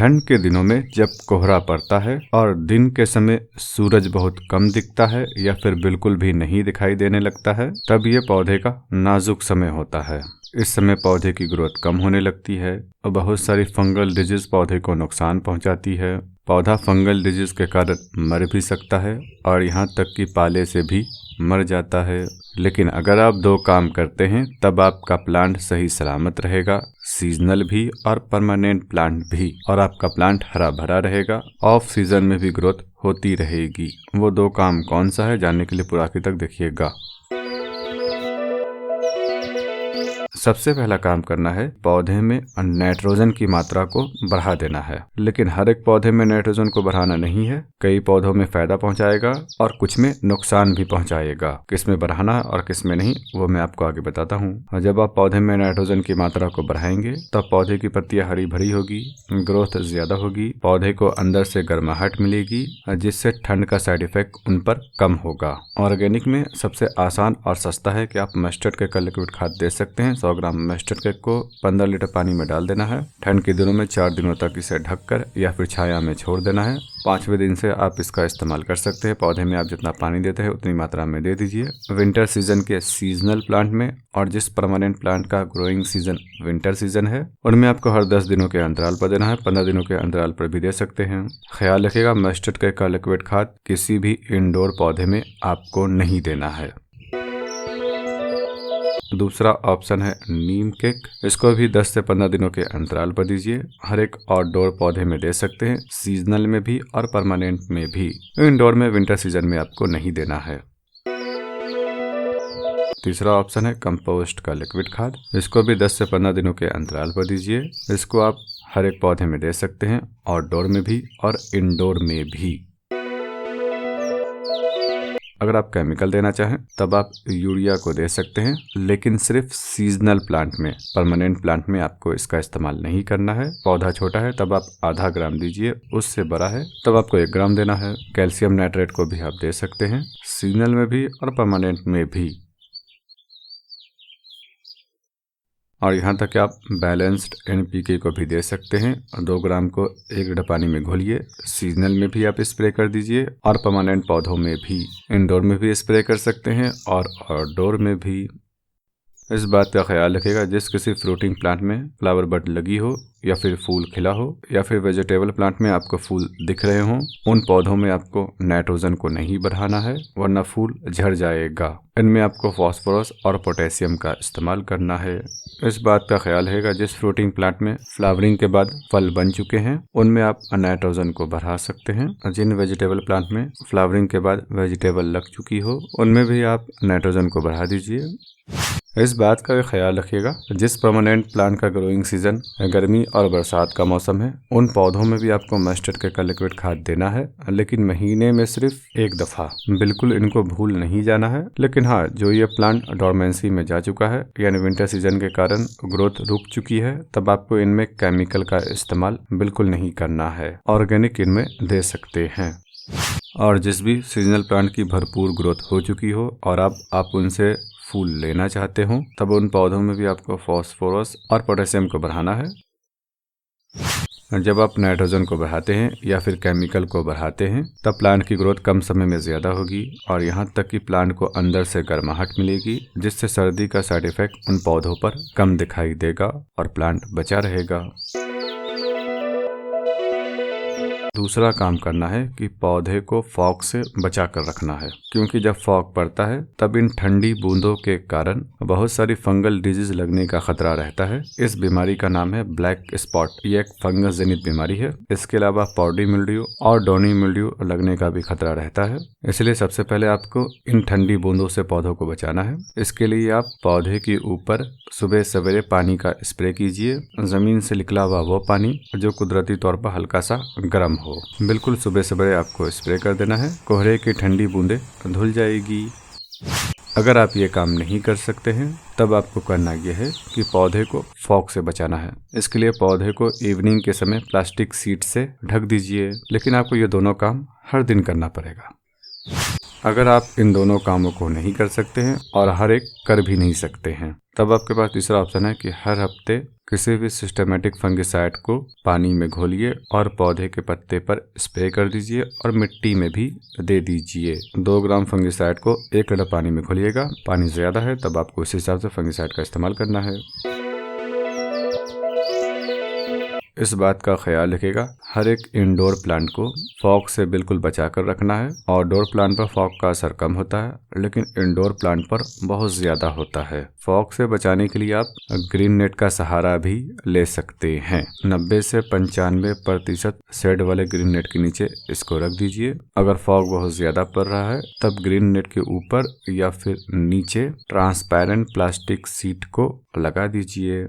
ठंड के दिनों में जब कोहरा पड़ता है और दिन के समय सूरज बहुत कम दिखता है या फिर बिल्कुल भी नहीं दिखाई देने लगता है, तब ये पौधे का नाजुक समय होता है। इस समय पौधे की ग्रोथ कम होने लगती है और बहुत सारी फंगल डिजीज पौधे को नुकसान पहुंचाती है। पौधा फंगल डिजीज के कारण मर भी सकता है और यहाँ तक कि पाले से भी मर जाता है। लेकिन अगर आप दो काम करते हैं तब आपका प्लांट सही सलामत रहेगा, सीजनल भी और परमानेंट प्लांट भी, और आपका प्लांट हरा भरा रहेगा। ऑफ सीजन में भी ग्रोथ होती रहेगी। वो दो काम कौन सा है, जानने के लिए पूरा आखिर तक देखिएगा। सबसे पहला काम करना है पौधे में नाइट्रोजन की मात्रा को बढ़ा देना है। लेकिन हर एक पौधे में नाइट्रोजन को बढ़ाना नहीं है। कई पौधों में फायदा पहुंचाएगा और कुछ में नुकसान भी पहुंचाएगा। किस में बढ़ाना है और किस में नहीं, वो मैं आपको आगे बताता हूँ। और जब आप पौधे में नाइट्रोजन की मात्रा को बढ़ाएंगे तब पौधे की पत्तियां हरी भरी होगी, ग्रोथ ज्यादा होगी, पौधे को अंदर से गर्माहट मिलेगी, जिससे ठंड का साइड इफेक्ट उन पर कम होगा। ऑर्गेनिक में सबसे आसान और सस्ता है कि आप मस्टर्ड केक का लिक्विड खाद दे सकते हैं। 100 ग्राम मस्टर्ड केक को 15 लीटर पानी में डाल देना है। ठंड के दिनों में 4 दिनों तक इसे ढककर या फिर छाया में छोड़ देना है। 5वें दिन से आप इसका इस्तेमाल कर सकते हैं। पौधे में आप जितना पानी देते हैं उतनी मात्रा में दे दीजिए। विंटर सीजन के सीजनल प्लांट में और जिस परमानेंट प्लांट का ग्रोइंग सीजन विंटर सीजन है, उनमें आपको हर 10 दिनों के अंतराल पर देना है। 15 दिनों के अंतराल पर भी दे सकते हैं। ख्याल रखिएगा, मस्टर्ड केक का लिक्विड खाद किसी भी इंडोर पौधे में आपको नहीं देना है। दूसरा ऑप्शन है नीम केक। इसको भी 10 से 15 दिनों के अंतराल पर दीजिए। हर एक आउटडोर पौधे में दे सकते हैं, सीजनल में भी और परमानेंट में भी। इंडोर में विंटर सीजन में आपको नहीं देना है। तीसरा ऑप्शन है कंपोस्ट का लिक्विड खाद। इसको भी 10 से 15 दिनों के अंतराल पर दीजिए। इसको आप हर एक पौधे में दे सकते हैं, आउटडोर में भी और इंडोर में भी। अगर आप केमिकल देना चाहें तब आप यूरिया को दे सकते हैं, लेकिन सिर्फ सीजनल प्लांट में। परमानेंट प्लांट में आपको इसका इस्तेमाल नहीं करना है। पौधा छोटा है तब आप आधा ग्राम दीजिए, उससे बड़ा है तब आपको 1 ग्राम देना है। कैल्शियम नाइट्रेट को भी आप दे सकते हैं, सीजनल में भी और परमानेंट में भी। और यहाँ तक कि आप बैलेंस्ड NPK को भी दे सकते हैं। 2 ग्राम को 1 लीटर पानी में घोलिए। सीजनल में भी आप स्प्रे कर दीजिए और परमानेंट पौधों में भी। इंडोर में भी स्प्रे कर सकते हैं और आउटडोर में भी। इस बात का ख्याल रखिएगा, जिस किसी फ्रूटिंग प्लांट में फ्लावर बड लगी हो या फिर फूल खिला हो या फिर वेजिटेबल प्लांट में आपको फूल दिख रहे हों, उन पौधों में आपको नाइट्रोजन को नहीं बढ़ाना है, वरना फूल झड़ जाएगा। इनमें आपको फास्फोरस और पोटेशियम का इस्तेमाल करना है। इस बात का ख्याल रहेगा, जिस फ्रूटिंग प्लांट में फ्लावरिंग के बाद फल बन चुके हैं उनमें आप नाइट्रोजन को बढ़ा सकते हैं। जिन वेजिटेबल प्लांट में फ्लावरिंग के बाद वेजिटेबल लग चुकी हो उनमें भी आप नाइट्रोजन को बढ़ा दीजिए। इस बात का ख्याल रखिएगा, जिस परमानेंट प्लांट का ग्रोइंग सीजन गर्मी और बरसात का मौसम है उन पौधों में भी आपको मस्टर्ड केक का लिक्विड खाद देना है, लेकिन महीने में सिर्फ 1 दफा। बिल्कुल इनको भूल नहीं जाना है। लेकिन हाँ, जो ये प्लांट डोरमेंसी में जा चुका है यानी विंटर सीजन के कारण ग्रोथ रुक चुकी है, तब आपको इनमें केमिकल का इस्तेमाल बिल्कुल नहीं करना है। ऑर्गेनिक इनमें दे सकते हैं। और जिस भी सीजनल प्लांट की भरपूर ग्रोथ हो चुकी हो और आप उनसे फूल लेना चाहते हो, तब उन पौधों में भी आपको फास्फोरस और पोटेशियम को बढ़ाना है। जब आप नाइट्रोजन को बढ़ाते हैं या फिर केमिकल को बढ़ाते हैं तब प्लांट की ग्रोथ कम समय में ज़्यादा होगी और यहाँ तक कि प्लांट को अंदर से गर्माहट मिलेगी, जिससे सर्दी का साइड इफेक्ट उन पौधों पर कम दिखाई देगा और प्लांट बचा रहेगा। दूसरा काम करना है कि पौधे को फॉग से बचा कर रखना है, क्योंकि जब फॉग पड़ता है तब इन ठंडी बूंदों के कारण बहुत सारी फंगल डिजीज लगने का खतरा रहता है। इस बीमारी का नाम है ब्लैक स्पॉट। ये एक फंगस जनित बीमारी है। इसके अलावा पाउडरी मिल्ड्यू और डॉनी मिल्ड्यू लगने का भी खतरा रहता है। इसलिए सबसे पहले आपको इन ठंडी बूंदों से पौधों को बचाना है। इसके लिए आप पौधे के ऊपर सुबह सवेरे पानी का स्प्रे कीजिए। जमीन से निकला हुआ वो पानी जो कुदरती तौर पर हल्का सा गर्म हो, बिल्कुल सुबह सवेरे आपको स्प्रे कर देना है। कोहरे की ठंडी बूंदें धुल जाएगी। अगर आप ये काम नहीं कर सकते हैं तब आपको करना यह है कि पौधे को फॉग से बचाना है। इसके लिए पौधे को इवनिंग के समय प्लास्टिक शीट से ढक दीजिए। लेकिन आपको ये दोनों काम हर दिन करना पड़ेगा। अगर आप इन दोनों कामों को नहीं कर सकते हैं और हर एक कर भी नहीं सकते हैं तब आपके पास तीसरा ऑप्शन है कि हर हफ्ते किसी भी सिस्टमेटिक फंगिसाइड को पानी में घोलिए और पौधे के पत्ते पर स्प्रे कर दीजिए और मिट्टी में भी दे दीजिए। 2 ग्राम फंगिसाइड को 1 लीटर पानी में घोलिएगा। पानी ज़्यादा है तब आपको उस हिसाब से फंगिसाइड का इस्तेमाल करना है। इस बात का ख्याल रखिएगा, हर एक इंडोर प्लांट को फॉग से बिल्कुल बचा कर रखना है। आउटडोर प्लांट पर फॉग का असर कम होता है लेकिन इंडोर प्लांट पर बहुत ज़्यादा होता है। फॉग से बचाने के लिए आप ग्रीन नेट का सहारा भी ले सकते हैं। 90 से 95% शेड वाले ग्रीन नेट के नीचे इसको रख दीजिए। अगर फॉग बहुत ज़्यादा पड़ रहा है तब ग्रीन नेट के ऊपर या फिर नीचे ट्रांसपेरेंट प्लास्टिक शीट को लगा दीजिए।